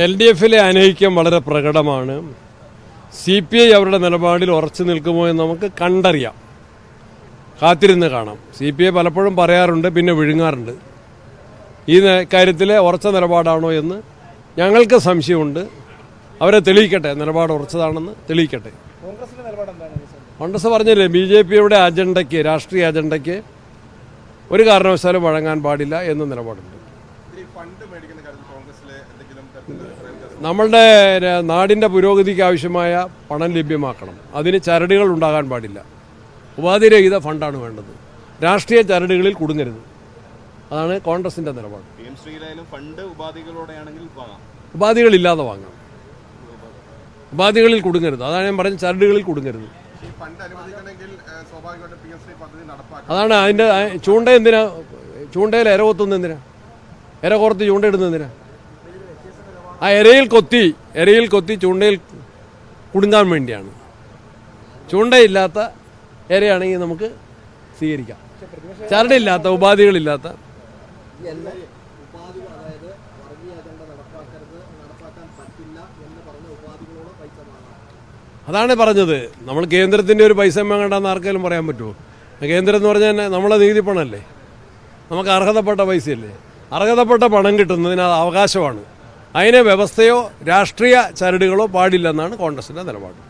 LDFിലെ അനൈക്യം വളരെ പ്രകടമാണ്. CPI അവരുടെ നിലപാടിൽ ഉറച്ചു നിൽക്കുമോ എന്ന് നമുക്ക് കണ്ടറിയാം, കാത്തിരുന്ന് കാണാം. CPI പലപ്പോഴും പറയാറുണ്ട്, പിന്നെ വിഴുങ്ങാറുണ്ട്. ഈ കാര്യത്തിൽ ഉറച്ച നിലപാടാണോ എന്ന് ഞങ്ങൾക്ക് സംശയമുണ്ട്. അവരെ തെളിയിക്കട്ടെ, നിലപാട് ഉറച്ചതാണെന്ന് തെളിയിക്കട്ടെ. കോൺഗ്രസ് പറഞ്ഞില്ലേ, BJPയുടെ അജണ്ടയ്ക്ക്, രാഷ്ട്രീയ അജണ്ടയ്ക്ക് ഒരു കാരണവശാലും വഴങ്ങാൻ പാടില്ല എന്ന നിലപാടുണ്ട്. നമ്മളുടെ നാടിൻ്റെ പുരോഗതിക്ക് ആവശ്യമായ പണം ലഭ്യമാക്കണം. അതിന് ചരടുകൾ ഉണ്ടാകാൻ പാടില്ല. ഉപാധിരഹിത ഫണ്ടാണ് വേണ്ടത്. രാഷ്ട്രീയ ചരടുകളിൽ കുടുങ്ങരുത്. അതാണ് കോൺഗ്രസിൻ്റെ നിലപാട്. ഉപാധികളില്ലാതെ വാങ്ങാം. ഉപാധികളിൽ കുടുങ്ങരുത്. അതാണ് ഞാൻ പറഞ്ഞ, ചരടുകളിൽ കുടുങ്ങരുത്. അതാണ് അതിൻ്റെ ചൂണ്ട. എന്തിനാ ചൂണ്ടയിൽ ഇര കൊത്തുന്നത്? എന്തിനാ ഇര കോർത്ത് ചൂണ്ടയിടുന്നത്? എന്തിനാ? ആ ഇരയിൽ കൊത്തി ചൂണ്ടയിൽ കുടുങ്ങാൻ വേണ്ടിയാണ്. ചൂണ്ടയില്ലാത്ത ഇരയാണെങ്കിൽ നമുക്ക് സ്വീകരിക്കാം. ചരടില്ലാത്ത, ഉപാധികളില്ലാത്ത. അതാണ് പറഞ്ഞത്. നമ്മൾ കേന്ദ്രത്തിൻ്റെ ഒരു പൈസ വേണ്ടെന്ന് ആർക്കെങ്കിലും പറയാൻ പറ്റുമോ? കേന്ദ്രം എന്ന് പറഞ്ഞാൽ നമ്മളെ നീതി പണമല്ലേ, നമുക്ക് അർഹതപ്പെട്ട പൈസയല്ലേ. അർഹതപ്പെട്ട പണം കിട്ടുന്നതിന് അത് അവകാശമാണ്. അതിനെ വ്യവസ്ഥയോ രാഷ്ട്രീയ ചരടുകളോ പാടില്ലെന്നാണ് കോൺഗ്രസിൻ്റെ നിലപാട്.